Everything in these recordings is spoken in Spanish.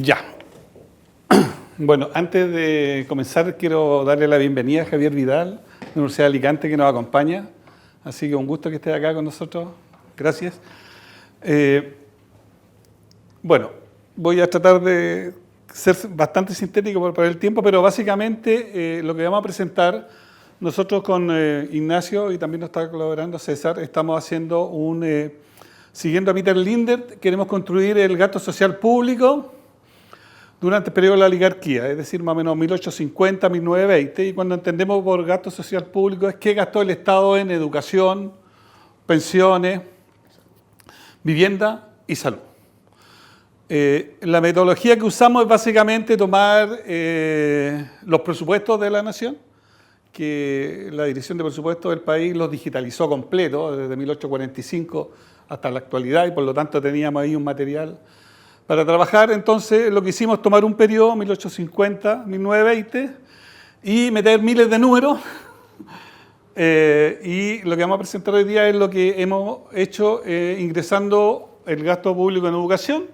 Ya. Bueno, antes de comenzar quiero darle la bienvenida a Javier Vidal, de la Universidad de Alicante, que nos acompaña. Así que un gusto que esté acá con nosotros. Gracias. Bueno, voy a tratar de ser bastante sintético para el tiempo, pero básicamente lo que vamos a presentar, nosotros con Ignacio y también nos está colaborando César, estamos haciendo siguiendo a Peter Lindner, queremos construir el gasto social público durante el periodo de la oligarquía, es decir, más o menos 1850, 1920, y cuando entendemos por gasto social público es qué gastó el Estado en educación, pensiones, vivienda y salud. La metodología que usamos es básicamente tomar los presupuestos de la nación, que la Dirección de Presupuestos del país los digitalizó completo desde 1845 hasta la actualidad, y por lo tanto teníamos ahí un material para trabajar. Entonces lo que hicimos es tomar un periodo, 1850, 1920, y meter miles de números. Y lo que vamos a presentar hoy día es lo que hemos hecho ingresando el gasto público en educación,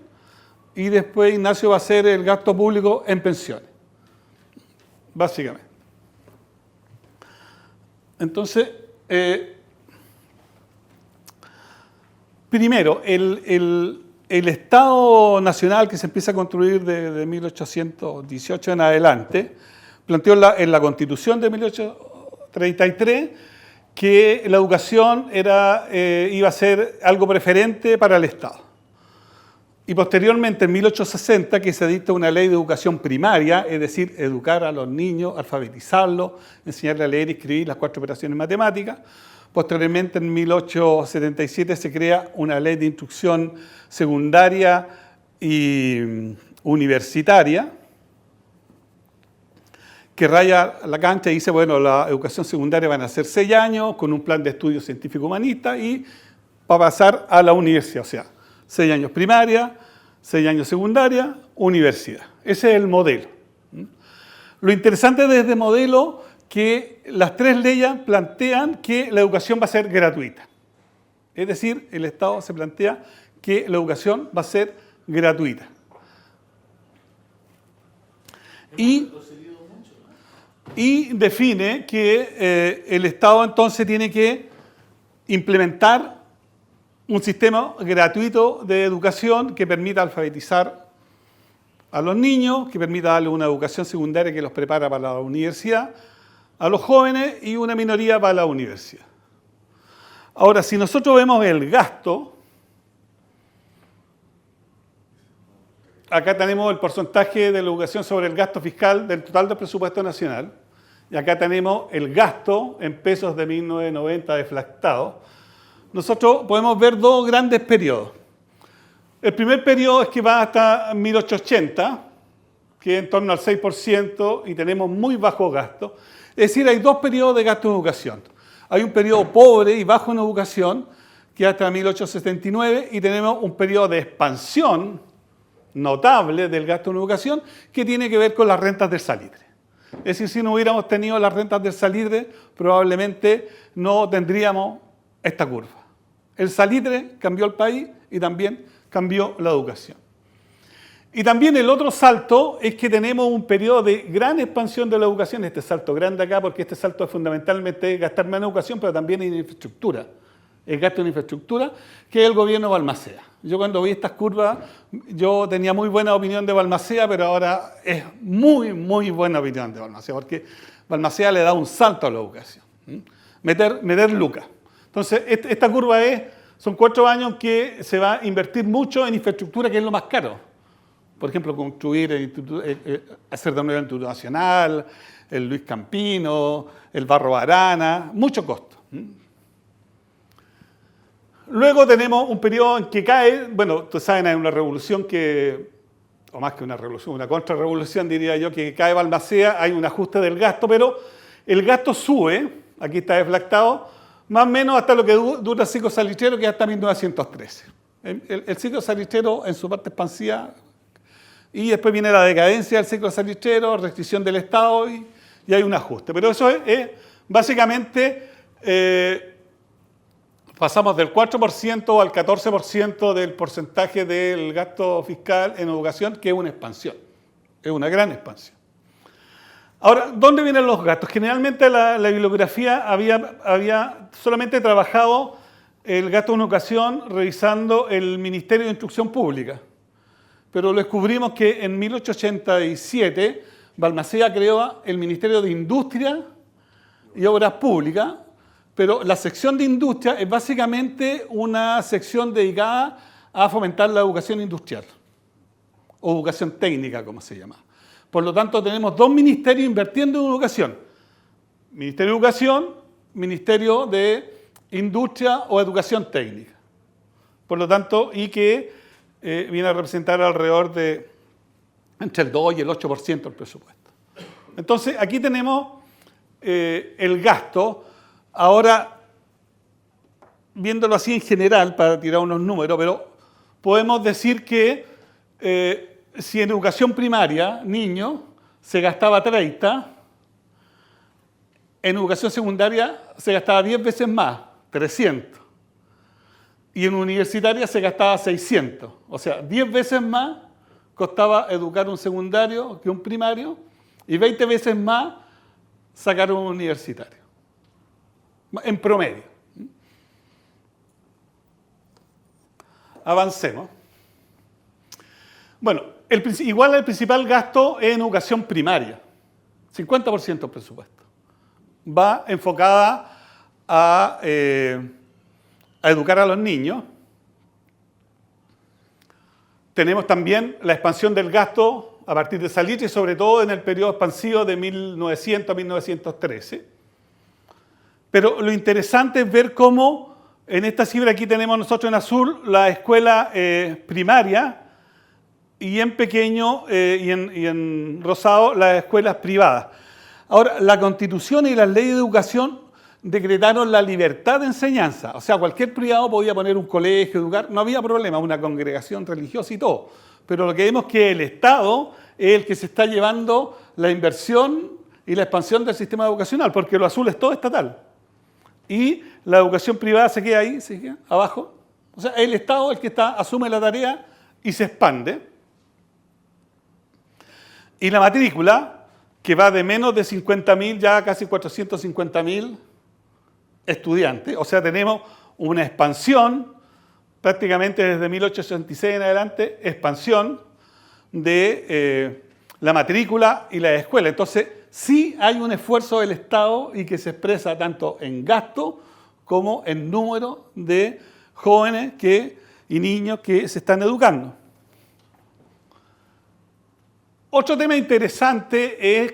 y después Ignacio va a hacer el gasto público en pensiones, básicamente. Entonces, primero, el Estado Nacional que se empieza a construir de 1818 en adelante, planteó en la Constitución de 1833 que la educación iba a ser algo preferente para el Estado. Y posteriormente, en 1860, que se dicta una ley de educación primaria, es decir, educar a los niños, alfabetizarlos, enseñarles a leer y escribir las 4 operaciones matemáticas. Posteriormente, en 1877, se crea una ley de instrucción secundaria y universitaria, que raya la cancha y dice, bueno, la educación secundaria van a ser 6 años, con un plan de estudio científico-humanista, y va a pasar a la universidad, o sea, 6 años primaria, 6 años secundaria, universidad. Ese es el modelo. Lo interesante de este modelo que las 3 leyes plantean que la educación va a ser gratuita. Es decir, el Estado se plantea que la educación va a ser gratuita. Y define que el Estado entonces tiene que implementar un sistema gratuito de educación que permita alfabetizar a los niños, que permita darles una educación secundaria que los prepara para la universidad, a los jóvenes, y una minoría para la universidad. Ahora, si nosotros vemos el gasto, acá tenemos el porcentaje de la educación sobre el gasto fiscal del total del presupuesto nacional, y acá tenemos el gasto en pesos de 1990 deflactado. Nosotros podemos ver 2 grandes periodos. El primer periodo es que va hasta 1880, que es en torno al 6%, y tenemos muy bajo gasto. Es decir, hay 2 periodos de gasto en educación. Hay un periodo pobre y bajo en educación, que hasta 1879, y tenemos un periodo de expansión notable del gasto en educación, que tiene que ver con las rentas del salitre. Es decir, si no hubiéramos tenido las rentas del salitre, probablemente no tendríamos esta curva. El salitre cambió el país y también cambió la educación. Y también el otro salto es que tenemos un periodo de gran expansión de la educación, este salto grande acá, porque este salto es fundamentalmente gastar más en educación, pero también en infraestructura. El gasto en infraestructura, que el gobierno de Balmaceda. Yo cuando vi estas curvas, yo tenía muy buena opinión de Balmaceda, pero ahora es muy, muy buena opinión de Balmaceda, porque Balmaceda le da un salto a la educación. Meter lucas. Entonces, esta curva son 4 años que se va a invertir mucho en infraestructura, que es lo más caro. Por ejemplo, construir, hacer de nuevo el Instituto Nacional, el Luis Campino, el Barro Arana, mucho costo. Luego tenemos un periodo en que cae, bueno, ustedes saben, hay una revolución o más que una revolución, una contrarrevolución diría yo, que cae Balmaceda, hay un ajuste del gasto, pero el gasto sube, aquí está deflactado, más o menos hasta lo que dura el ciclo salitrero, que es hasta 1913. El ciclo salitrero en su parte expansiva, y después viene la decadencia del ciclo salitrero, restricción del Estado, y hay un ajuste. Pero eso es básicamente pasamos del 4% al 14% del porcentaje del gasto fiscal en educación, que es una expansión, es una gran expansión. Ahora, ¿dónde vienen los gastos? Generalmente la bibliografía había solamente trabajado el gasto en educación revisando el Ministerio de Instrucción Pública, pero descubrimos que en 1887 Balmaceda creó el Ministerio de Industria y Obras Públicas, pero la sección de industria es básicamente una sección dedicada a fomentar la educación industrial, o educación técnica, como se llama. Por lo tanto, tenemos dos ministerios invirtiendo en educación. Ministerio de Educación, Ministerio de Industria o Educación Técnica. Por lo tanto, y que viene a representar alrededor de entre el 2 y el 8% del presupuesto. Entonces, aquí tenemos el gasto. Ahora, viéndolo así en general, para tirar unos números, pero podemos decir que si en educación primaria, niño, se gastaba 30, en educación secundaria se gastaba 10 veces más, 300. Y en universitaria se gastaba 600. O sea, 10 veces más costaba educar un secundario que un primario y 20 veces más sacar un universitario. En promedio. Avancemos. Bueno, igual el principal gasto es en educación primaria. 50% del presupuesto. Va enfocada a educar a los niños. Tenemos también la expansión del gasto a partir de Salitre, sobre todo en el periodo expansivo de 1900 a 1913. Pero lo interesante es ver cómo en esta cifra aquí tenemos nosotros en azul la escuela primaria y en pequeño y en rosado las escuelas privadas. Ahora, la Constitución y las leyes de educación decretaron la libertad de enseñanza. O sea, cualquier privado podía poner un colegio, educar, no había problema, una congregación religiosa y todo. Pero lo que vemos es que el Estado es el que se está llevando la inversión y la expansión del sistema educacional, porque lo azul es todo estatal. Y la educación privada se queda ahí, se queda abajo. O sea, el Estado es el que asume la tarea y se expande. Y la matrícula, que va de menos de 50.000 ya a casi 450.000 estudiantes. O sea, tenemos una expansión, prácticamente desde 1866 en adelante, expansión de la matrícula y la escuela. Entonces, sí hay un esfuerzo del Estado y que se expresa tanto en gasto como en número de jóvenes y niños que se están educando. Otro tema interesante es,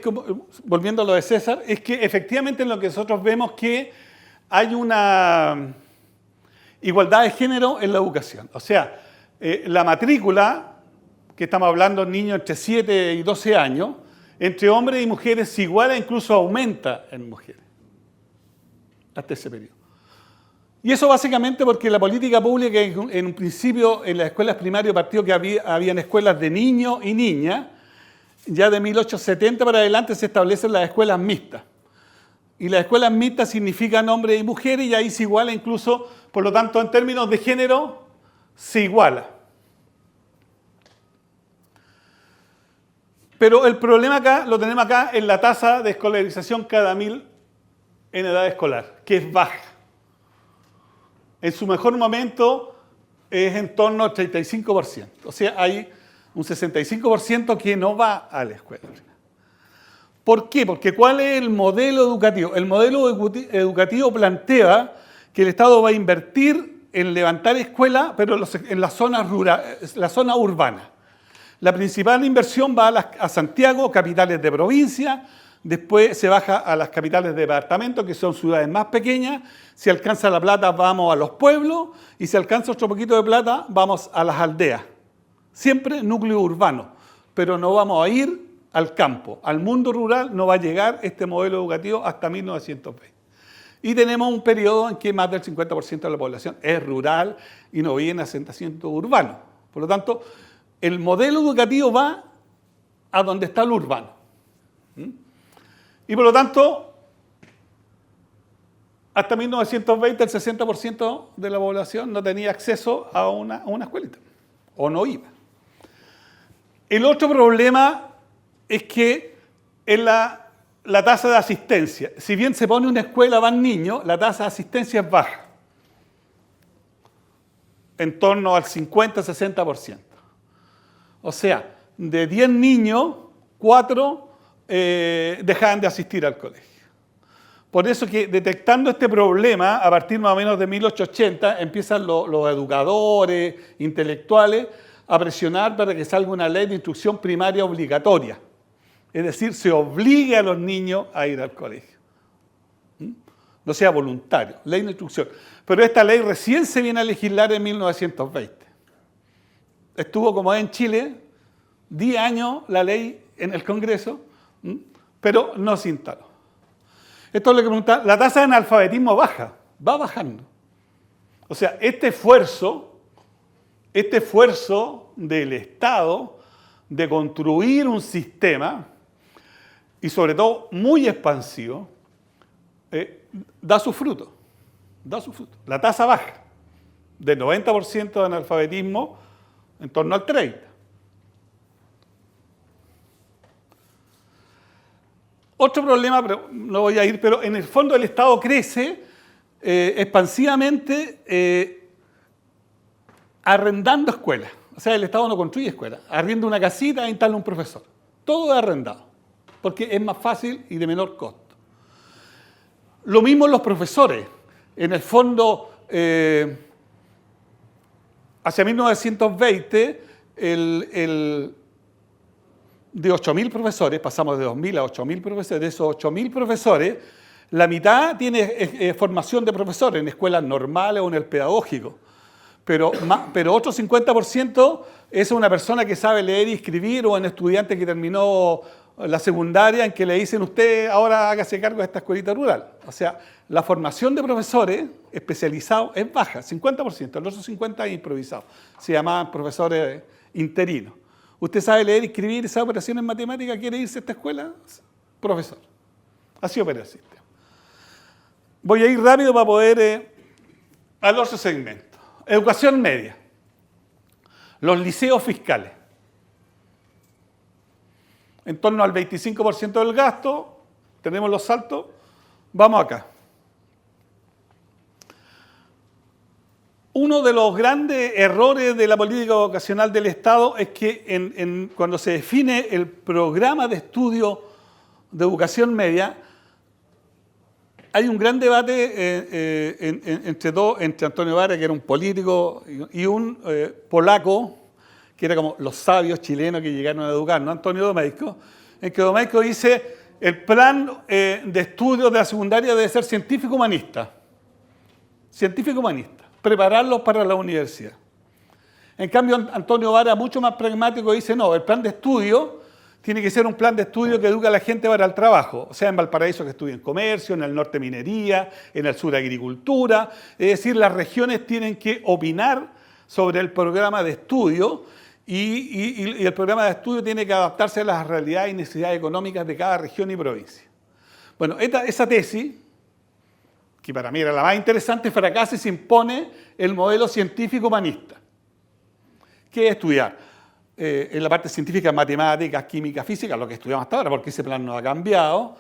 volviendo a lo de César, es que efectivamente en lo que nosotros vemos que hay una igualdad de género en la educación. O sea, la matrícula, que estamos hablando de niños entre 7 y 12 años, entre hombres y mujeres se iguala, incluso aumenta en mujeres, hasta ese periodo. Y eso básicamente porque la política pública, en un principio en las escuelas primarias partió que habían escuelas de niños y niñas. Ya de 1870 para adelante se establecen las escuelas mixtas. Y las escuelas mixtas significan hombres y mujeres y ahí se iguala incluso, por lo tanto, en términos de género, se iguala. Pero el problema acá, lo tenemos acá en la tasa de escolarización cada 1000 en edad escolar, que es baja. En su mejor momento es en torno al 35%. O sea, hay un 65% que no va a la escuela. ¿Por qué? Porque ¿cuál es el modelo educativo? El modelo educativo plantea que el Estado va a invertir en levantar escuelas, pero en las zonas rurales, la zona urbana. La principal inversión va a Santiago, capitales de provincia, después se baja a las capitales de departamento, que son ciudades más pequeñas. Si alcanza la plata, vamos a los pueblos, y si alcanza otro poquito de plata, vamos a las aldeas. Siempre núcleo urbano, pero no vamos a ir al campo. Al mundo rural no va a llegar este modelo educativo hasta 1920. Y tenemos un periodo en que más del 50% de la población es rural y no vive en asentamiento urbano. Por lo tanto, el modelo educativo va a donde está lo urbano. Y por lo tanto, Hasta 1920 el 60% de la población no tenía acceso a una escuelita, o no iba. El otro problema es que en la tasa de asistencia, si bien se pone una escuela, van niños, la tasa de asistencia es baja, en torno al 50-60%. O sea, de 10 niños, 4 dejaban de asistir al colegio. Por eso que detectando este problema, a partir más o menos de 1880, empiezan los educadores, intelectuales, a presionar para que salga una ley de instrucción primaria obligatoria. Es decir, se obligue a los niños a ir al colegio. No sea voluntario, ley de instrucción. Pero esta ley recién se viene a legislar en 1920. Estuvo, como es en Chile, 10 años la ley en el Congreso, pero no se instaló. Esto es lo que pregunta, la tasa de analfabetismo baja, va bajando. O sea, este esfuerzo del Estado de construir un sistema, y sobre todo muy expansivo, da su fruto. La tasa baja, del 90% de analfabetismo en torno al 30%. Otro problema, pero no voy a ir, pero en el fondo el Estado crece expansivamente arrendando escuelas. O sea, el Estado no construye escuelas, arrienda una casita e instala un profesor. Todo es arrendado, porque es más fácil y de menor costo. Lo mismo los profesores. En el fondo, hacia 1920, de 8.000 profesores, pasamos de 2.000 a 8.000 profesores, de esos 8.000 profesores, la mitad tiene formación de profesores en escuelas normales o en el pedagógico, pero otro 50% es una persona que sabe leer y escribir, o un estudiante que terminó la secundaria en que le dicen usted ahora hágase cargo de esta escuelita rural. O sea, la formación de profesores especializados es baja, 50%, el otro 50% es improvisado, se llamaban profesores interinos. ¿Usted sabe leer y escribir, sabe operaciones matemáticas, quiere irse a esta escuela? Profesor. Así opera el sistema. Voy a ir rápido para poder al otro segmento. Educación media. Los liceos fiscales. En torno al 25% del gasto, tenemos los saltos, vamos acá. Uno de los grandes errores de la política vocacional del Estado es que cuando se define el programa de estudio de educación media, hay un gran debate entre Antonio Vara, que era un político, y un polaco, que era como los sabios chilenos que llegaron a educarnos, Antonio Domeyko, en que Domeyko dice el plan de estudio de la secundaria debe ser científico-humanista. Científico-humanista. Prepararlos para la universidad. En cambio, Antonio Vara, mucho más pragmático, dice, no, el plan de estudio tiene que ser un plan de estudio que eduque a la gente para el trabajo. O sea, en Valparaíso que estudien comercio, en el norte minería, en el sur agricultura. Es decir, las regiones tienen que opinar sobre el programa de estudio y el programa de estudio tiene que adaptarse a las realidades y necesidades económicas de cada región y provincia. Bueno, esa tesis, que para mí era la más interesante, fracasa y se impone el modelo científico-humanista. ¿Qué es estudiar? En la parte científica, matemáticas, química, física, lo que estudiamos hasta ahora, porque ese plan no ha cambiado.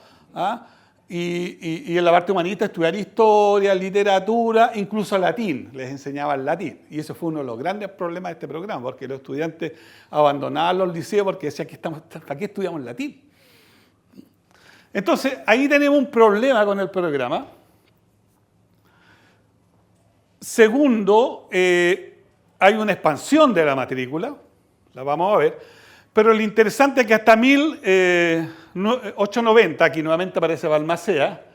Y en la parte humanista, estudiar historia, literatura, incluso latín. Les enseñaban latín. Y eso fue uno de los grandes problemas de este programa, porque los estudiantes abandonaban los liceos porque decían que ¿para qué estudiamos latín? Entonces, ahí tenemos un problema con el programa. Segundo, hay una expansión de la matrícula, la vamos a ver, pero lo interesante es que hasta 1890, aquí nuevamente aparece Balmaceda,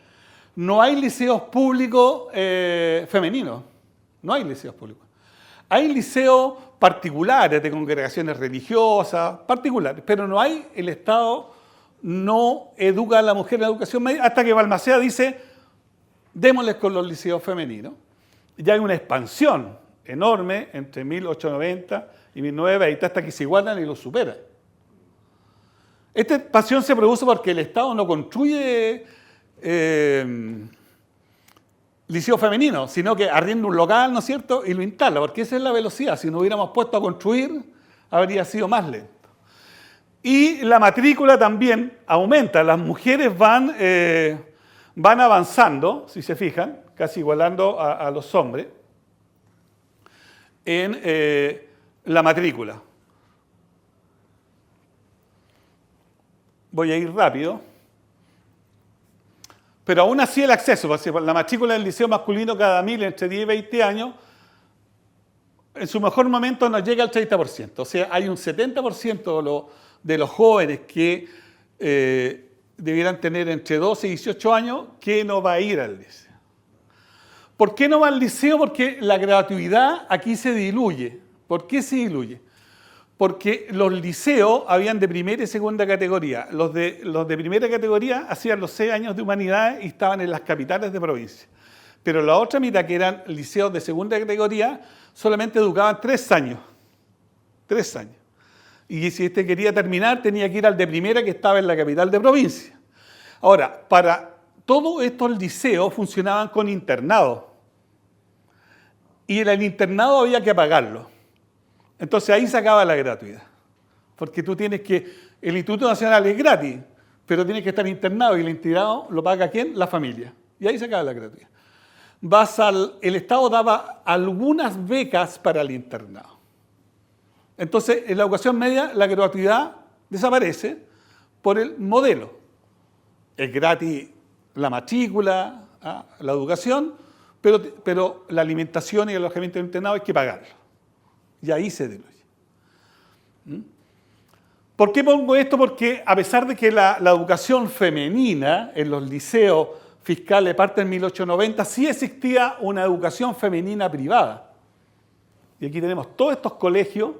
no hay liceos públicos femeninos, no hay liceos públicos. Hay liceos particulares de congregaciones religiosas, particulares, pero no hay, el Estado no educa a la mujer en la educación media, hasta que Balmaceda dice, démosles con los liceos femeninos. Ya hay una expansión enorme entre 1890 y 1920 hasta que se igualan y lo superan. Esta expansión se produce porque el Estado no construye liceo femenino, sino que arrienda un local, ¿no es cierto?, y lo instala, porque esa es la velocidad. Si nos hubiéramos puesto a construir, habría sido más lento. Y la matrícula también aumenta. Las mujeres van avanzando, si se fijan, casi igualando a los hombres, en la matrícula. Voy a ir rápido. Pero aún así el acceso, la matrícula del liceo masculino cada 1000 entre 10 y 20 años, en su mejor momento nos llega al 30%. O sea, hay un 70% de los jóvenes que debieran tener entre 12 y 18 años que no va a ir al liceo. ¿Por qué no va al liceo? Porque la gratuidad aquí se diluye. ¿Por qué se diluye? Porque los liceos habían de primera y segunda categoría. Los de primera categoría hacían los 6 años de humanidades y estaban en las capitales de provincia. Pero la otra mitad, que eran liceos de segunda categoría, solamente educaban 3 años. 3 años. Y si este quería terminar, tenía que ir al de primera, que estaba en la capital de provincia. Ahora, para todos estos liceos funcionaban con internado. Y en el internado había que pagarlo. Entonces ahí se acaba la gratuidad. Porque tú tienes que... El Instituto Nacional es gratis, pero tienes que estar internado, y el internado lo paga ¿quién? La familia. Y ahí se acaba la gratuidad. El Estado daba algunas becas para el internado. Entonces, en la educación media, la gratuidad desaparece por el modelo. Es gratis la matrícula, la educación, pero la alimentación y el alojamiento del internado hay que pagarlo. Y ahí se diluye. ¿Por qué pongo esto? Porque a pesar de que la educación femenina en los liceos fiscales parte en 1890, sí existía una educación femenina privada. Y aquí tenemos todos estos colegios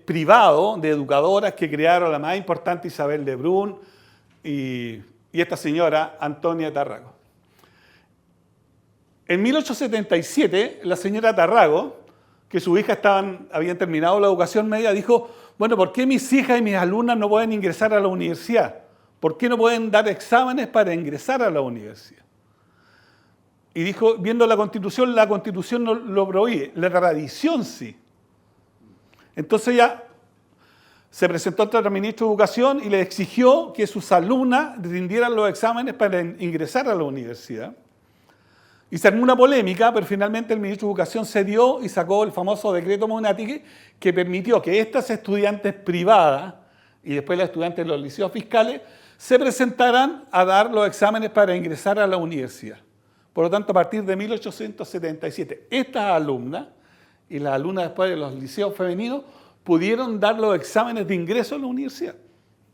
privados de educadoras que crearon la más importante, Isabel de Brun, y esta señora, Antonia Tarrago. En 1877, la señora Tarrago, que sus hijas habían terminado la educación media, dijo, bueno, ¿por qué mis hijas y mis alumnas no pueden ingresar a la universidad? ¿Por qué no pueden dar exámenes para ingresar a la universidad? Y dijo, viendo la Constitución no lo prohíbe, la tradición sí. Entonces ella se presentó ante el ministro de Educación y le exigió que sus alumnas rindieran los exámenes para ingresar a la universidad. Y se armó una polémica, pero finalmente el ministro de Educación cedió y sacó el famoso decreto Mognati, que permitió que estas estudiantes privadas y después las estudiantes de los liceos fiscales se presentaran a dar los exámenes para ingresar a la universidad. Por lo tanto, a partir de 1877, estas alumnas y las alumnas después de los liceos femeninos pudieron dar los exámenes de ingreso a la universidad.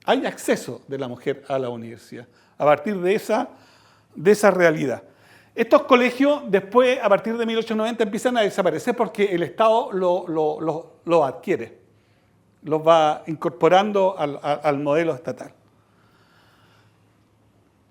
Hay acceso de la mujer a la universidad a partir de esa realidad. Estos colegios después, a partir de 1890, empiezan a desaparecer porque el Estado los adquiere, los va incorporando al modelo estatal.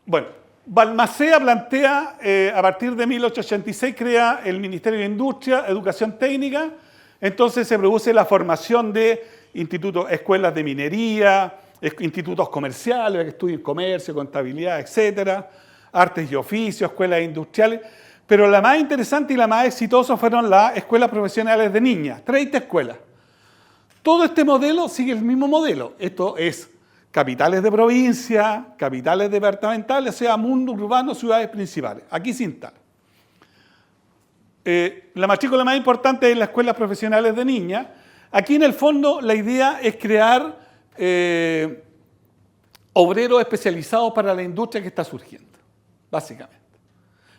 Bueno, Balmaceda plantea, a partir de 1886, crea el Ministerio de Industria, Educación Técnica. Entonces se produce la formación de institutos, escuelas de minería, institutos comerciales que estudien comercio, contabilidad, etcétera, artes y oficios, escuelas industriales. Pero la más interesante y la más exitosa fueron las escuelas profesionales de niñas, 30 escuelas. Todo este modelo sigue el mismo modelo. Esto es capitales de provincia, capitales departamentales, o sea, mundo urbano, ciudades principales. Aquí se instala. La matrícula más importante es las escuelas profesionales de niñas. Aquí en el fondo la idea es crear obreros especializados para la industria que está surgiendo, básicamente.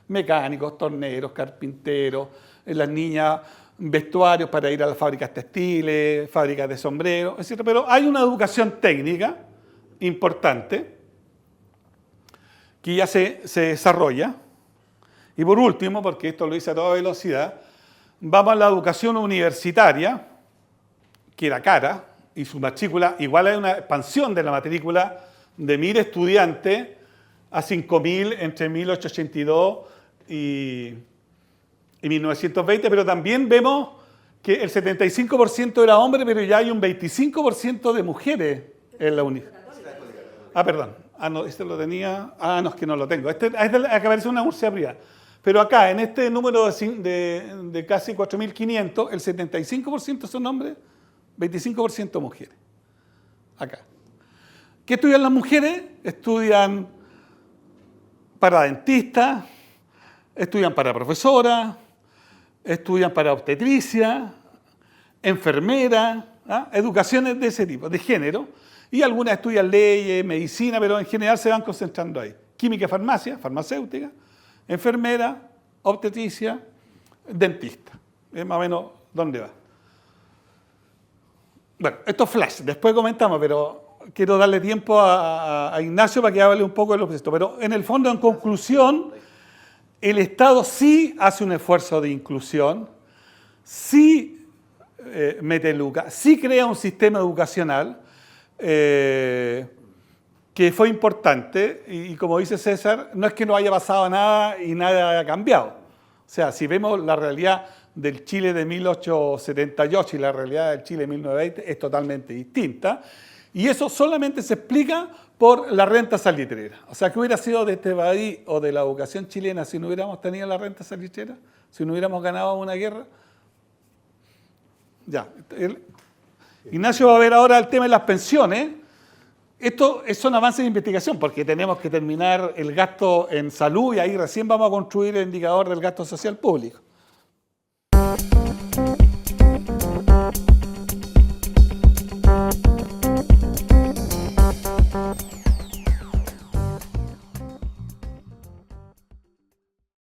Mecánicos, torneros, carpinteros, las niñas vestuarios para ir a las fábricas textiles, fábricas de sombreros, etc. Pero hay una educación técnica importante que ya se desarrolla. Y por último, porque esto lo hice a toda velocidad, vamos a la educación universitaria, que era cara, y su matrícula, igual hay una expansión de la matrícula de 1000 estudiantes a 5000 entre 1882 y 1920, pero también vemos que el 75% era hombre, pero ya hay un 25% de mujeres en la universidad. Ah, perdón. Ah, no, este lo tenía. Ah, no, es que no lo tengo. Este es el que aparece en una universidad privada. Pero acá, en este número de casi 4.500, el 75% son hombres, 25% mujeres. Acá. ¿Qué estudian las mujeres? Estudian para dentistas, estudian para profesoras, estudian para obstetricia, enfermera, educaciones de ese tipo, de género, y algunas estudian leyes, medicina, pero en general se van concentrando ahí. Química, farmacia, farmacéutica, enfermera, obstetricia, dentista. Es más o menos dónde va. Bueno, esto es flash, después comentamos, pero quiero darle tiempo a Ignacio para que hable un poco de los procesos. Pero en el fondo, en conclusión, el Estado sí hace un esfuerzo de inclusión, sí mete lucas, sí crea un sistema educacional que fue importante y como dice César, no es que no haya pasado nada y nada haya cambiado. O sea, si vemos la realidad del Chile de 1878 y la realidad del Chile de 1920 es totalmente distinta. Y eso solamente se explica por la renta salitrera. O sea, ¿qué hubiera sido de este país o de la educación chilena si no hubiéramos tenido la renta salitrera? Si no hubiéramos ganado una guerra. Ya. Ignacio va a ver ahora el tema de las pensiones. Esto son avances de investigación porque tenemos que terminar el gasto en salud y ahí recién vamos a construir el indicador del gasto social público.